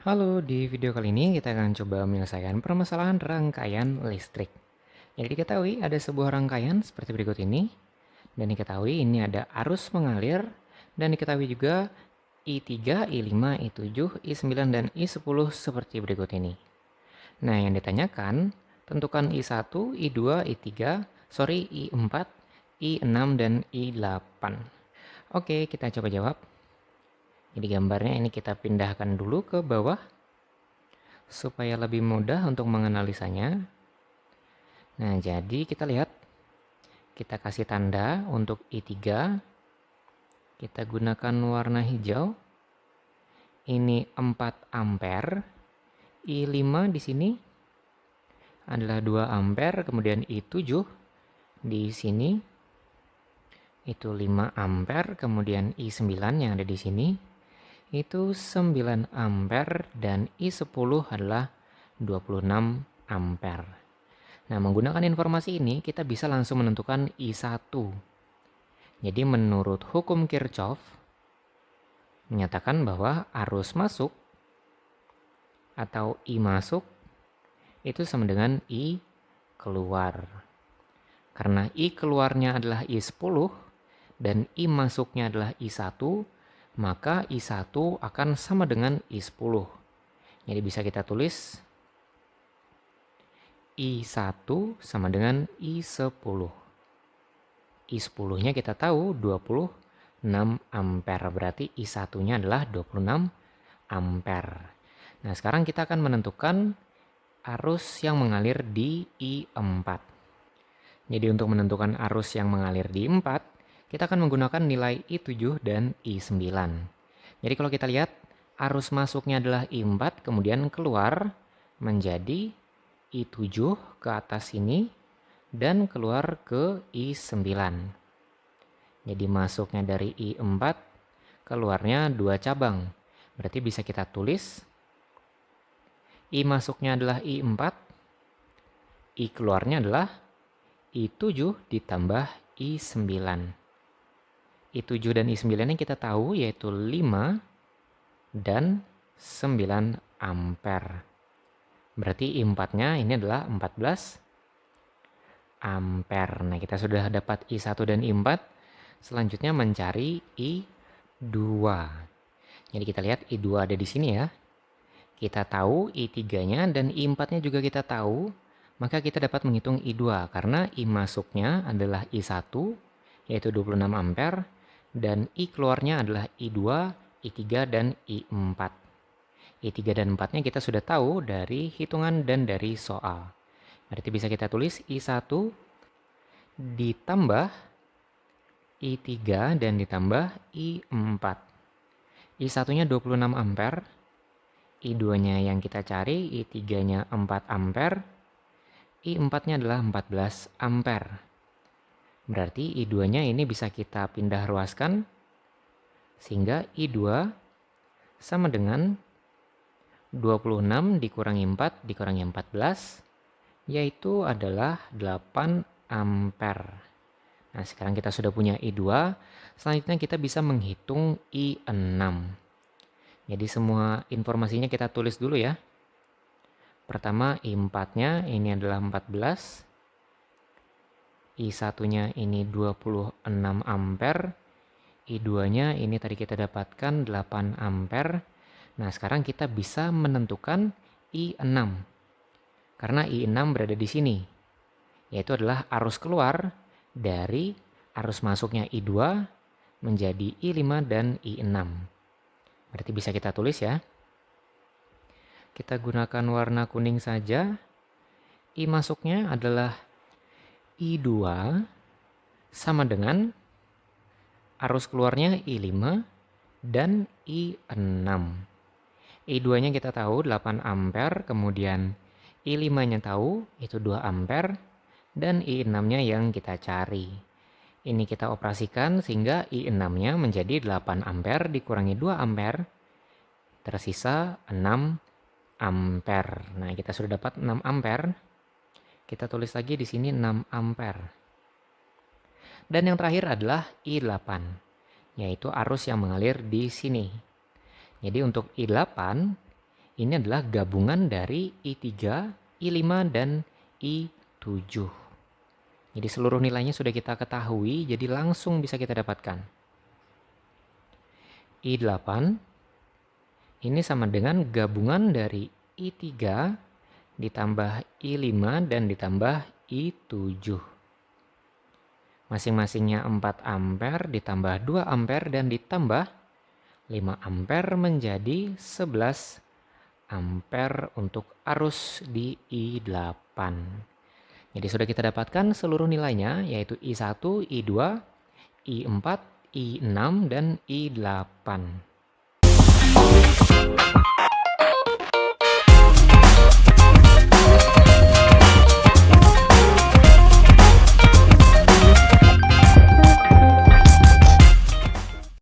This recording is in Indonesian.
Halo, di video kali ini kita akan coba menyelesaikan permasalahan rangkaian listrik. Jadi diketahui ada sebuah rangkaian seperti berikut ini, dan diketahui ini ada arus mengalir, dan diketahui juga I3, I5, I7, I9, dan I10 seperti berikut ini. Nah, yang ditanyakan, tentukan I1, I2, I3, I4, I6, dan I8. Oke, kita coba jawab. Jadi gambarnya ini kita pindahkan dulu ke bawah supaya lebih mudah untuk menganalisanya. Nah, jadi kita lihat, kita kasih tanda untuk I3, kita gunakan warna hijau. Ini 4 ampere. I5 di sini adalah 2 ampere, kemudian I7 di sini itu 5 ampere, kemudian I9 yang ada di sini itu 9 ampere, dan I10 adalah 26 ampere. Nah, menggunakan informasi ini kita bisa langsung menentukan I1. Jadi menurut hukum Kirchhoff menyatakan bahwa arus masuk atau I masuk itu sama dengan I keluar. Karena I keluarnya adalah I10 dan I masuknya adalah I1, maka I1 akan sama dengan I10. Jadi bisa kita tulis I1 sama dengan I10. I10-nya kita tahu 26 ampere, berarti I1-nya adalah 26 ampere. Nah, sekarang kita akan menentukan arus yang mengalir di I4. Jadi untuk menentukan arus yang mengalir di 4, kita akan menggunakan nilai I7 dan I9. Jadi kalau kita lihat, arus masuknya adalah I4, kemudian keluar menjadi I7 ke atas sini, dan keluar ke I9. Jadi masuknya dari I4, keluarnya 2 cabang. Berarti bisa kita tulis I masuknya adalah I4, I keluarnya adalah I7 ditambah I9. I7 dan I9 yang kita tahu yaitu 5 dan 9 ampere. Berarti I4-nya ini adalah 14 ampere. Nah, kita sudah dapat I1 dan I4. Selanjutnya mencari I2. Jadi kita lihat I2 ada di sini ya. Kita tahu I3-nya dan I4-nya juga kita tahu. Maka kita dapat menghitung I2 karena I masuknya adalah I1 yaitu 26 ampere dan I keluarnya adalah I2, I3 dan I4. I3 dan 4-nya kita sudah tahu dari hitungan dan dari soal. Berarti bisa kita tulis I1 ditambah I3 dan ditambah I4. I1-nya 26 ampere, I2-nya yang kita cari, I3-nya 4 ampere, I4-nya adalah 14 ampere. Berarti I2-nya ini bisa kita pindah ruaskan, sehingga I2 sama dengan 26 dikurangi 4 dikurangi 14, yaitu adalah 8 ampere. Nah, sekarang kita sudah punya I2, selanjutnya kita bisa menghitung I6. Jadi semua informasinya kita tulis dulu ya. Pertama I4-nya ini adalah 14, I1-nya ini 26 ampere, I2-nya ini tadi kita dapatkan 8 ampere. Nah, sekarang kita bisa menentukan I6. Karena I6 berada di sini, yaitu adalah arus keluar dari arus masuknya I2 menjadi I5 dan I6. Berarti bisa kita tulis ya. Kita gunakan warna kuning saja. I masuknya adalah I2 sama dengan arus keluarnya I5 dan I6. I2-nya kita tahu 8 ampere, kemudian I5-nya tahu itu 2 ampere, dan I6-nya yang kita cari. Ini kita operasikan sehingga I6-nya menjadi 8 ampere dikurangi 2 ampere, tersisa 6 ampere. Nah, kita sudah dapat 6 ampere. Kita tulis lagi di sini 6 ampere. Dan yang terakhir adalah I8, yaitu arus yang mengalir di sini. Jadi untuk I8, ini adalah gabungan dari I3, I5, dan I7. Jadi seluruh nilainya sudah kita ketahui, jadi langsung bisa kita dapatkan. I8 ini sama dengan gabungan dari I3 ditambah I5 dan ditambah I7. Masing-masingnya 4 ampere ditambah 2 ampere dan ditambah 5 ampere menjadi 11 ampere untuk arus di I8. Jadi sudah kita dapatkan seluruh nilainya, yaitu I1, I2, I4, I6, dan I8.